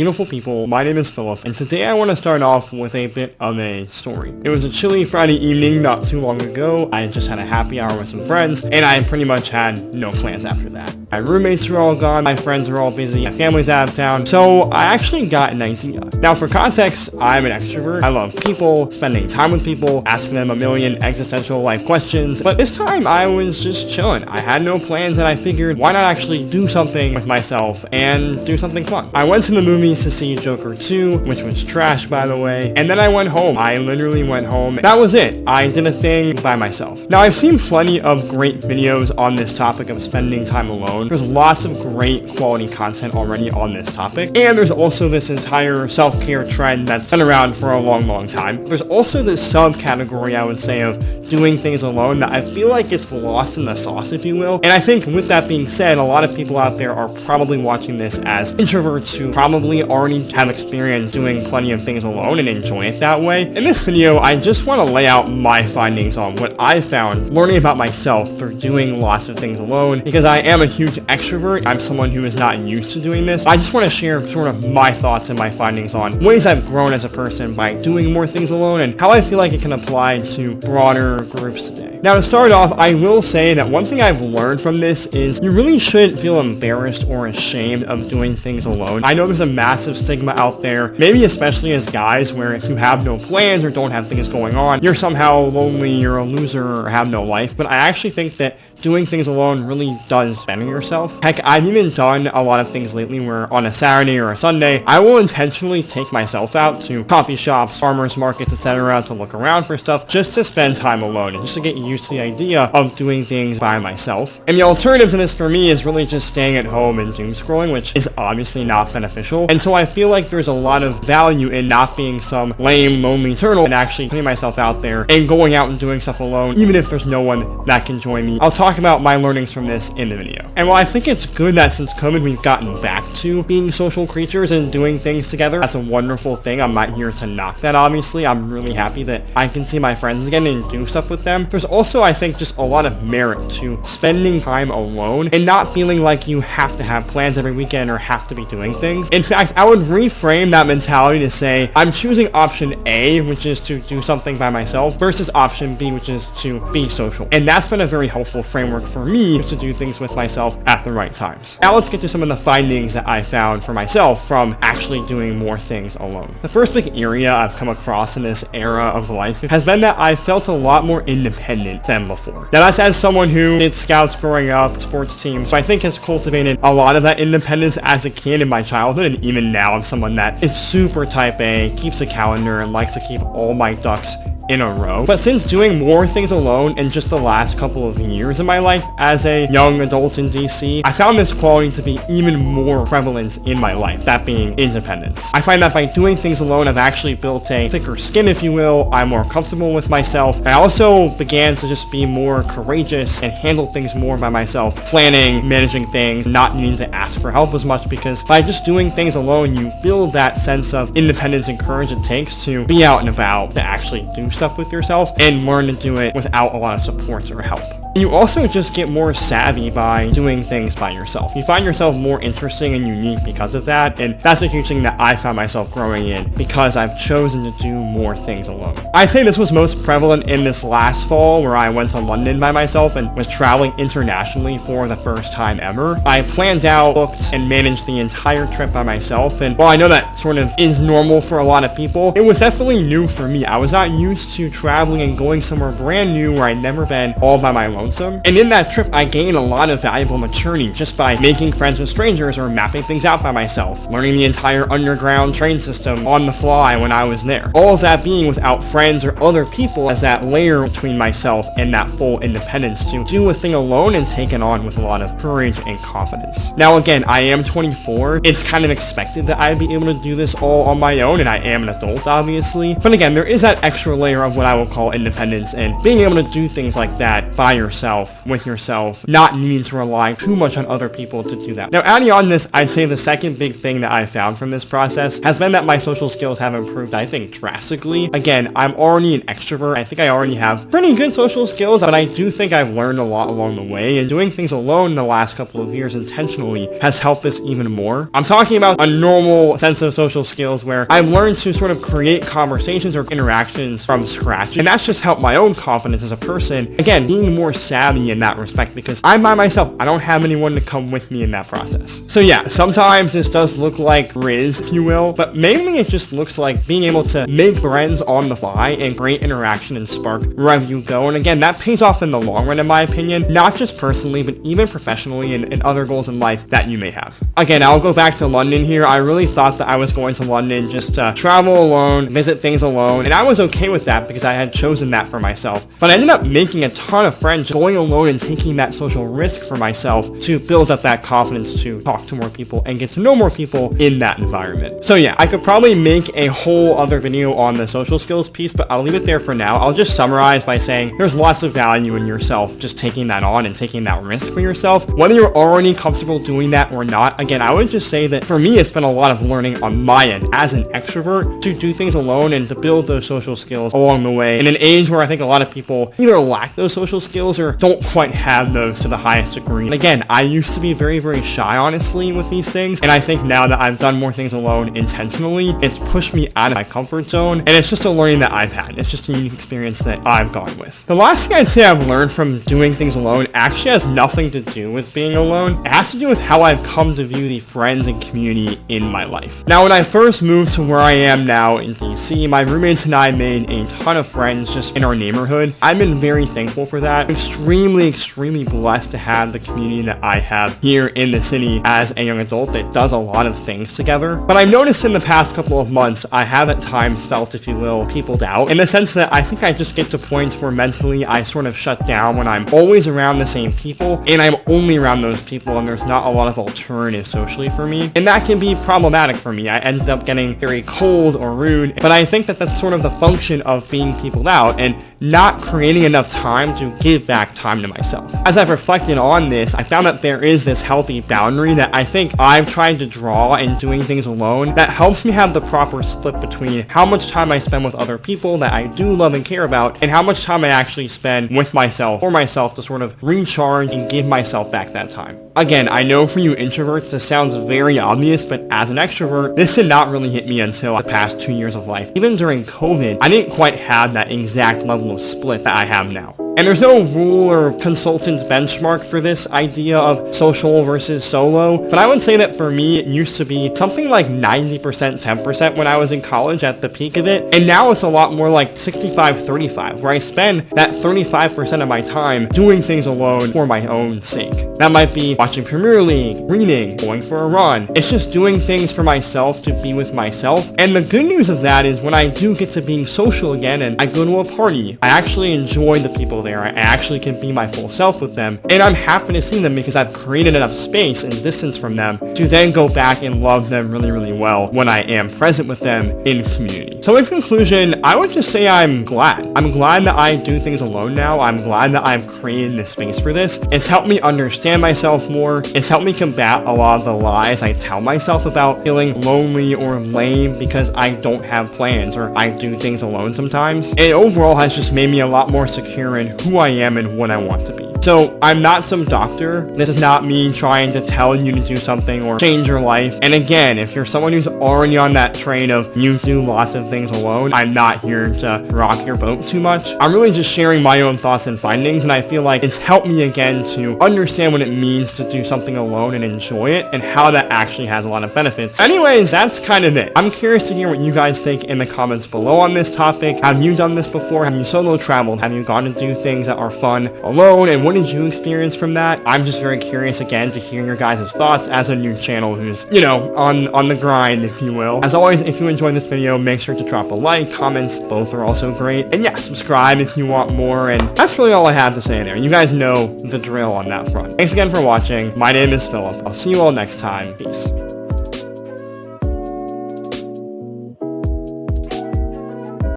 Beautiful people, my name is Philip, and today I want to start off with a bit of a story. It was a chilly Friday evening not too long ago. I had just had a happy hour with some friends, and I pretty much had no plans after that. My roommates were all gone, my friends were all busy, my family's out of town, so I actually got an idea. Now for context, I'm an extrovert. I love people, spending time with people, asking them a million existential life questions, but this time I was just chilling. I had no plans, and I figured, why not actually do something with myself and do something fun? I went to the movies to see Joker 2, which was trash by the way, and then I went home. I literally went home. That was it. I did a thing by myself. Now I've seen plenty of great videos on this topic of spending time alone. There's lots of great quality content already on this topic, and there's also this entire self-care trend that's been around for a long time. There's also this subcategory, I would say, of doing things alone that I feel like gets lost in the sauce, if you will. And I think with that being said, a lot of people out there are probably watching this as introverts who probably already have experience doing plenty of things alone and enjoy it that way. In this video, I just want to lay out my findings on what I found learning about myself through doing lots of things alone, because I am a huge extrovert. I'm someone who is not used to doing this. I just want to share sort of my thoughts and my findings on ways I've grown as a person by doing more things alone and how I feel like it can apply to broader groups today. Now to start off, I will say that one thing I've learned from this is you really shouldn't feel embarrassed or ashamed of doing things alone. I know there's a massive stigma out there, maybe especially as guys, where if you have no plans or don't have things going on, you're somehow lonely, you're a loser, or have no life. But I actually think that doing things alone really does better yourself. Heck, I've even done a lot of things lately where on a Saturday or a Sunday, I will intentionally take myself out to coffee shops, farmers markets, etc. to look around for stuff just to spend time alone and just to get used to the idea of doing things by myself. And the alternative to this for me is really just staying at home and doom scrolling, which is obviously not beneficial. And so I feel like there's a lot of value in not being some lame, lonely turtle and actually putting myself out there and going out and doing stuff alone, even if there's no one that can join me. I'll talk about my learnings from this in the video. And while I think it's good that since COVID we've gotten back to being social creatures and doing things together, that's a wonderful thing. I'm not here to knock that, obviously. I'm really happy that I can see my friends again and do stuff with them. There's also, I think, just a lot of merit to spending time alone and not feeling like you have to have plans every weekend or have to be doing things. In fact, I would reframe that mentality to say, I'm choosing option A, which is to do something by myself, versus option B, which is to be social. And that's been a very helpful framework for me, is to do things with myself at the right times. Now let's get to some of the findings that I found for myself from actually doing more things alone. The first big area I've come across in this era of life has been that I felt a lot more independent than before. Now that's as someone who did scouts growing up, sports teams, so I think has cultivated a lot of that independence as a kid in my childhood, and even now I'm someone that is super type A, keeps a calendar, and likes to keep all my ducks in a row. But since doing more things alone in just the last couple of years of my life as a young adult in DC, I found this quality to be even more prevalent in my life, that being independence. I find that by doing things alone, I've actually built a thicker skin, if you will. I'm more comfortable with myself. I also began to just be more courageous and handle things more by myself, planning, managing things, not needing to ask for help as much, because by just doing things alone, you build that sense of independence and courage it takes to be out and about, to actually do stuff with yourself and learn to do it without a lot of support or help. You also just get more savvy by doing things by yourself. You find yourself more interesting and unique because of that, and that's a huge thing that I found myself growing in because I've chosen to do more things alone. I'd say this was most prevalent in this last fall where I went to London by myself and was traveling internationally for the first time ever. I planned out, booked, and managed the entire trip by myself, and while I know that sort of is normal for a lot of people, it was definitely new for me. I was not used to traveling and going somewhere brand new where I'd never been all by my lonesome. And in that trip, I gained a lot of valuable maturity just by making friends with strangers or mapping things out by myself, learning the entire underground train system on the fly when I was there. All of that being without friends or other people as that layer between myself and that full independence to do a thing alone and take it on with a lot of courage and confidence. Now again, I am 24. It's kind of expected that I'd be able to do this all on my own, and I am an adult, obviously. But again, there is that extra layer of what I will call independence and being able to do things like that by yourself yourself with yourself, not needing to rely too much on other people to do that. Now, adding on this, I'd say the second big thing that I found from this process has been that my social skills have improved, I think, drastically. Again, I'm already an extrovert. I think I already have pretty good social skills, but I do think I've learned a lot along the way, and doing things alone the last couple of years intentionally has helped this even more. I'm talking about a normal sense of social skills where I've learned to sort of create conversations or interactions from scratch, and that's just helped my own confidence as a person. Again, being more savvy in that respect because I'm by myself. I don't have anyone to come with me in that process. So yeah, sometimes this does look like Riz, if you will, but mainly it just looks like being able to make friends on the fly and create interaction and spark wherever you go. And again, that pays off in the long run, in my opinion, not just personally, but even professionally and other goals in life that you may have. Again, I'll go back to London here. I really thought that I was going to London just to travel alone, visit things alone, and I was okay with that because I had chosen that for myself. But I ended up making a ton of friends going alone and taking that social risk for myself to build up that confidence to talk to more people and get to know more people in that environment. So yeah, I could probably make a whole other video on the social skills piece, but I'll leave it there for now. I'll just summarize by saying there's lots of value in yourself just taking that on and taking that risk for yourself. Whether you're already comfortable doing that or not, again, I would just say that for me, it's been a lot of learning on my end as an extrovert to do things alone and to build those social skills along the way. In an age where I think a lot of people either lack those social skills or don't quite have those to the highest degree. And again, I used to be very, very shy, honestly, with these things. And I think now that I've done more things alone intentionally, it's pushed me out of my comfort zone. And it's just a learning that I've had. It's just a unique experience that I've gone with. The last thing I'd say I've learned from doing things alone actually has nothing to do with being alone. It has to do with how I've come to view the friends and community in my life. Now, when I first moved to where I am now in DC, my roommates and I made a ton of friends just in our neighborhood. I've been very thankful for that. I'm extremely blessed to have the community that I have here in the city as a young adult that does a lot of things together. But I've noticed in the past couple of months, I have at times felt, if you will, peopled out in the sense that I think I just get to points where mentally I sort of shut down when I'm always around the same people and I'm only around those people and there's not a lot of alternatives socially for me. And that can be problematic for me. I ended up getting very cold or rude, but I think that that's sort of the function of being peopled out and not creating enough time to give back time to myself. As I've reflected on this, I found that there is this healthy boundary that I think I've tried to draw in doing things alone that helps me have the proper split between how much time I spend with other people that I do love and care about and how much time I actually spend with myself for myself to sort of recharge and give myself back that time. Again, I know for you introverts, this sounds very obvious, but as an extrovert, this did not really hit me until the past 2 years of life. Even during COVID, I didn't quite have that exact level of split that I have now. And there's no rule or consultant benchmark for this idea of social versus solo, but I would say that for me, it used to be something like 90%, 10% when I was in college at the peak of it, and now it's a lot more like 65-35, where I spend that 35% of my time doing things alone for my own sake. That might be watching Premier League, reading, going for a run. It's just doing things for myself to be with myself, and the good news of that is when I do get to being social again and I go to a party, I actually enjoy the people there. I actually can be my full self with them, and I'm happy to see them because I've created enough space and distance from them to then go back and love them really, really well when I am present with them in community. So in conclusion, I would just say I'm glad. I'm glad that I do things alone now. I'm glad that I've created this space for this. It's helped me understand myself more. It's helped me combat a lot of the lies I tell myself about feeling lonely or lame because I don't have plans or I do things alone sometimes. And overall has just made me a lot more secure in who I am and what I want to be. So I'm not some doctor. This is not me trying to tell you to do something or change your life. And again, if you're someone who's already on that train of you do lots of things alone, I'm not here to rock your boat too much. I'm really just sharing my own thoughts and findings, and I feel like it's helped me again to understand what it means to do something alone and enjoy it and how that actually has a lot of benefits. Anyways, that's kind of it. I'm curious to hear what you guys think in the comments below on this topic. Have you done this before? Have you solo traveled? Have you gone to do things that are fun alone? And what did you experience from that? I'm just very curious again to hear your guys' thoughts as a new channel who's, you know, on the grind, if you will. As always, if you enjoyed this video, make sure to drop a like, comments, both are also great. And yeah, subscribe if you want more, and that's really all I have to say there. You guys know the drill on that front. Thanks again for watching. My name is Philip. I'll see you all next time. Peace.